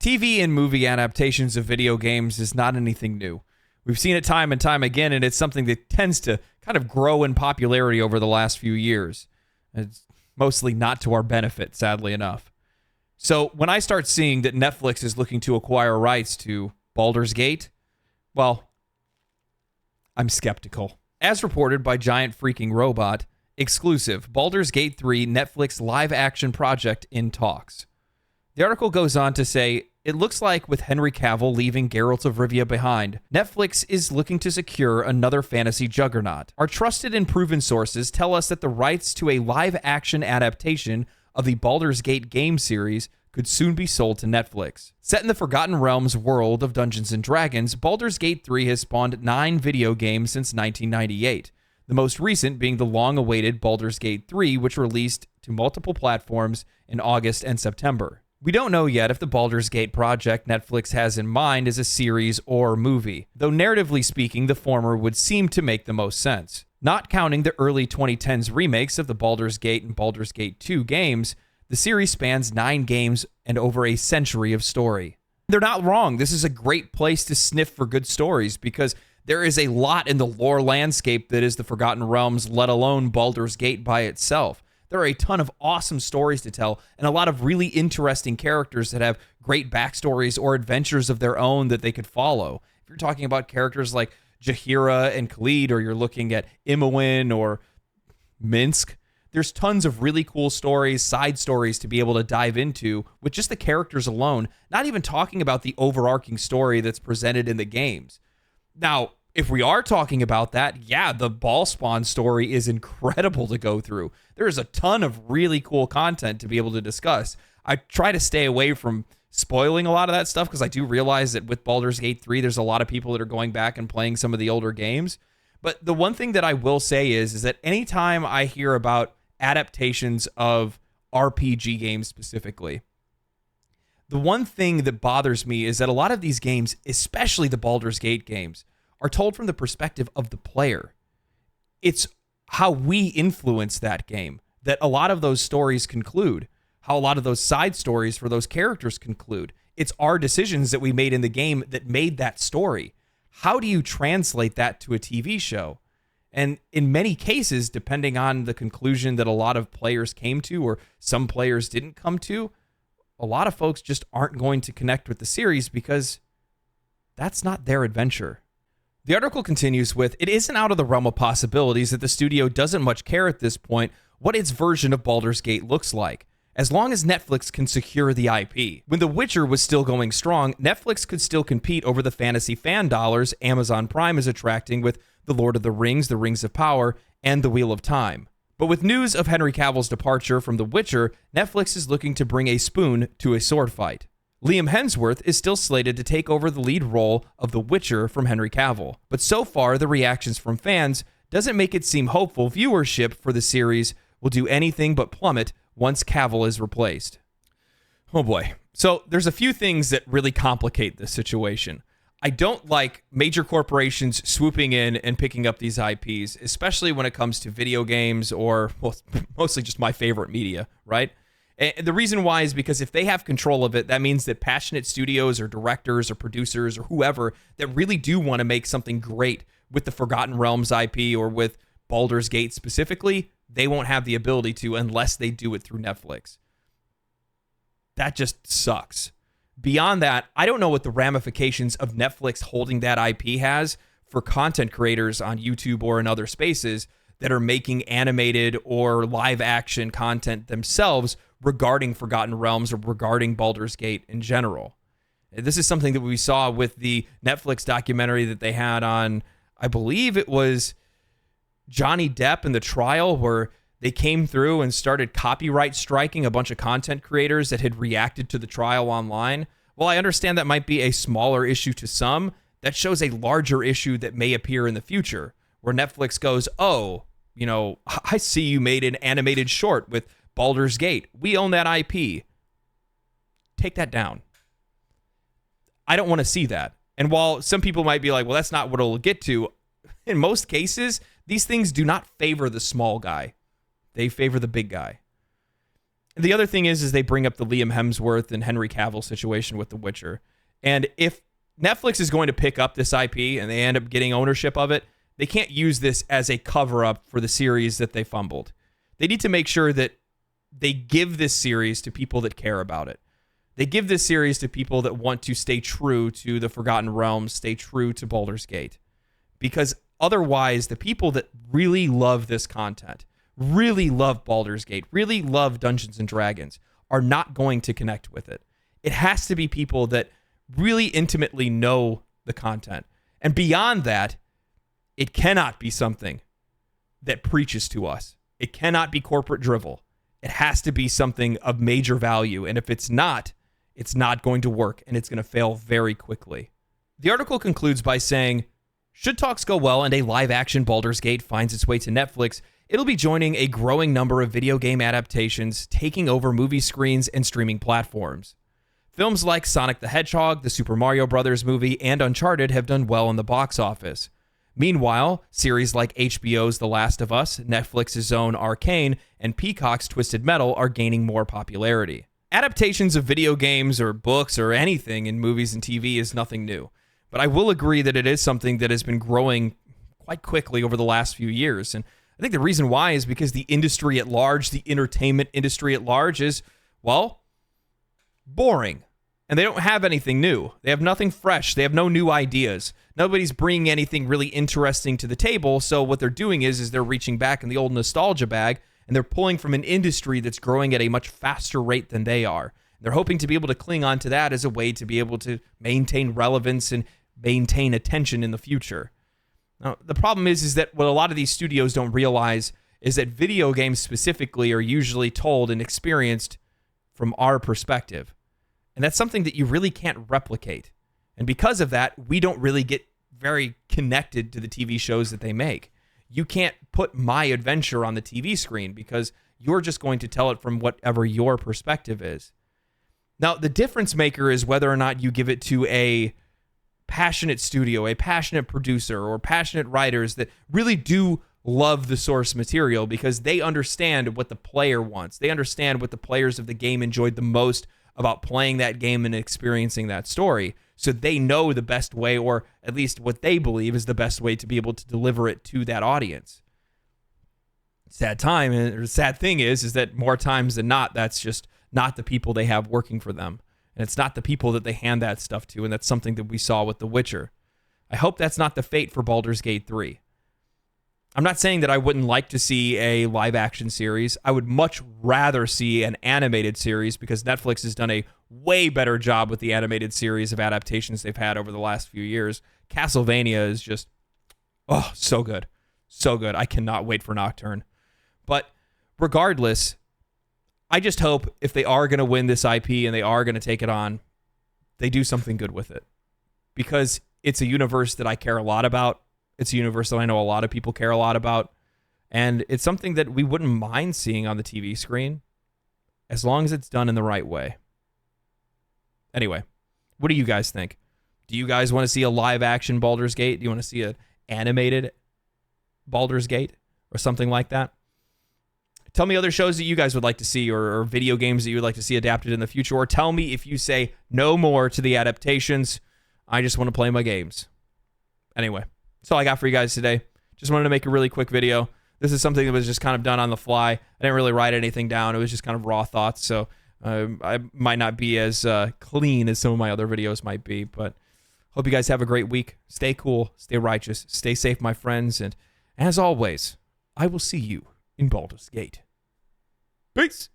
TV and movie adaptations of video games is not anything new. We've seen it time and time again, and it's something that tends to kind of grow in popularity over the last few years. It's mostly not to our benefit, sadly enough. So when I start seeing that Netflix is looking to acquire rights to Baldur's Gate, well, I'm skeptical. As reported by Giant Freaking Robot, exclusive, Baldur's Gate 3 Netflix live-action project in talks. The article goes on to say, it looks like with Henry Cavill leaving Geralt of Rivia behind, Netflix is looking to secure another fantasy juggernaut. Our trusted and proven sources tell us that the rights to a live-action adaptation of the Baldur's Gate game series could soon be sold to Netflix. Set in the Forgotten Realms world of Dungeons & Dragons, Baldur's Gate 3 has spawned 9 video games since 1998, the most recent being the long-awaited Baldur's Gate 3, which released to multiple platforms in August and September. We don't know yet if the Baldur's Gate project Netflix has in mind is a series or movie, though narratively speaking, the former would seem to make the most sense. Not counting the early 2010s remakes of the Baldur's Gate and Baldur's Gate 2 games, the series spans 9 games and over a century of story. They're not wrong. This is a great place to sniff for good stories because there is a lot in the lore landscape that is the Forgotten Realms, let alone Baldur's Gate by itself. There are a ton of awesome stories to tell and a lot of really interesting characters that have great backstories or adventures of their own that they could follow. If you're talking about characters like Jaheira and Khalid, or you're looking at Imoen or Minsk, there's tons of really cool stories, side stories to be able to dive into with just the characters alone, not even talking about the overarching story that's presented in the games. Now, if we are talking about that, yeah, the Ballspawn story is incredible to go through. There is a ton of really cool content to be able to discuss. I try to stay away from spoiling a lot of that stuff because I do realize that with Baldur's Gate 3, there's a lot of people that are going back and playing some of the older games. But the one thing that I will say is that anytime I hear about adaptations of RPG games specifically, the one thing that bothers me is that a lot of these games, especially the Baldur's Gate games, are told from the perspective of the player. It's how we influence that game that a lot of those stories conclude, how a lot of those side stories for those characters conclude. It's our decisions that we made in the game that made that story. How do you translate that to a TV show? And in many cases, depending on the conclusion that a lot of players came to or some players didn't come to, a lot of folks just aren't going to connect with the series because that's not their adventure. The article continues with, it isn't out of the realm of possibilities that the studio doesn't much care at this point what its version of Baldur's Gate looks like, as long as Netflix can secure the IP. When The Witcher was still going strong, Netflix could still compete over the fantasy fan dollars Amazon Prime is attracting with The Lord of the Rings, The Rings of Power, and The Wheel of Time. But with news of Henry Cavill's departure from The Witcher, Netflix is looking to bring a spoon to a sword fight. Liam Hemsworth is still slated to take over the lead role of The Witcher from Henry Cavill, but so far the reactions from fans doesn't make it seem hopeful viewership for the series will do anything but plummet once Cavill is replaced. Oh boy. So there's a few things that really complicate this situation. I don't like major corporations swooping in and picking up these IPs, especially when it comes to video games or, well, mostly just my favorite media, right? And the reason why is because if they have control of it, that means that passionate studios or directors or producers or whoever that really do want to make something great with the Forgotten Realms IP or with Baldur's Gate specifically, they won't have the ability to unless they do it through Netflix. That just sucks. Beyond that, I don't know what the ramifications of Netflix holding that IP has for content creators on YouTube or in other spaces that are making animated or live action content themselves regarding Forgotten Realms or regarding Baldur's Gate in general. This is something that we saw with the Netflix documentary that they had on, I believe it was Johnny Depp and the trial, where they came through and started copyright striking a bunch of content creators that had reacted to the trial online. Well, I understand that might be a smaller issue to some. That shows a larger issue that may appear in the future, where Netflix goes, oh, you know, I see you made an animated short with Baldur's Gate. We own that IP. Take that down. I don't want to see that. And while some people might be like, well, that's not what it'll get to, in most cases, these things do not favor the small guy. They favor the big guy. The other thing is they bring up the Liam Hemsworth and Henry Cavill situation with The Witcher. And if Netflix is going to pick up this IP and they end up getting ownership of it, they can't use this as a cover-up for the series that they fumbled. They need to make sure that they give this series to people that care about it. They give this series to people that want to stay true to the Forgotten Realms, stay true to Baldur's Gate. Because otherwise, the people that really love this content, really love Baldur's Gate, really love Dungeons and Dragons, are not going to connect with it. It has to be people that really intimately know the content. And beyond that, it cannot be something that preaches to us. It cannot be corporate drivel. It has to be something of major value. And if it's not going to work, and it's going to fail very quickly. The article concludes by saying, should talks go well and a live-action Baldur's Gate finds its way to Netflix, it'll be joining a growing number of video game adaptations, taking over movie screens and streaming platforms. Films like Sonic the Hedgehog, the Super Mario Bros. Movie, and Uncharted have done well in the box office. Meanwhile, series like HBO's The Last of Us, Netflix's own Arcane, and Peacock's Twisted Metal are gaining more popularity. Adaptations of video games or books or anything in movies and TV is nothing new, but I will agree that it is something that has been growing quite quickly over the last few years. And I think the reason why is because the industry at large, the entertainment industry at large is, well, boring. And they don't have anything new. They have nothing fresh. They have no new ideas. Nobody's bringing anything really interesting to the table. So what they're doing is they're reaching back in the old nostalgia bag, and they're pulling from an industry that's growing at a much faster rate than they are. They're hoping to be able to cling on to that as a way to be able to maintain relevance and maintain attention in the future. Now, the problem is that what a lot of these studios don't realize is that video games specifically are usually told and experienced from our perspective. And that's something that you really can't replicate. And because of that, we don't really get very connected to the TV shows that they make. You can't put my adventure on the TV screen because you're just going to tell it from whatever your perspective is. Now, the difference maker is whether or not you give it to a passionate studio, a passionate producer, or passionate writers that really do love the source material because they understand what the player wants. They understand what the players of the game enjoyed the most about playing that game and experiencing that story. So they know the best way, or at least what they believe is the best way to be able to deliver it to that audience. Sad thing is that more times than not, that's just not the people they have working for them. And it's not the people that they hand that stuff to, and that's something that we saw with The Witcher. I hope that's not the fate for Baldur's Gate 3. I'm not saying that I wouldn't like to see a live-action series. I would much rather see an animated series because Netflix has done a way better job with the animated series of adaptations they've had over the last few years. Castlevania is just, so good. So good. I cannot wait for Nocturne. But regardless, I just hope if they are going to win this IP and they are going to take it on, they do something good with it. Because it's a universe that I care a lot about. It's a universe that I know a lot of people care a lot about. And it's something that we wouldn't mind seeing on the TV screen as long as it's done in the right way. Anyway, what do you guys think? Do you guys want to see a live-action Baldur's Gate? Do you want to see an animated Baldur's Gate or something like that? Tell me other shows that you guys would like to see or video games that you would like to see adapted in the future. Or tell me if you say no more to the adaptations. I just want to play my games. Anyway. That's all I got for you guys today. Just wanted to make a really quick video. This is something that was just kind of done on the fly. I didn't really write anything down. It was just kind of raw thoughts. So I might not be as clean as some of my other videos might be. But hope you guys have a great week. Stay cool. Stay righteous. Stay safe, my friends. And as always, I will see you in Baldur's Gate. Peace.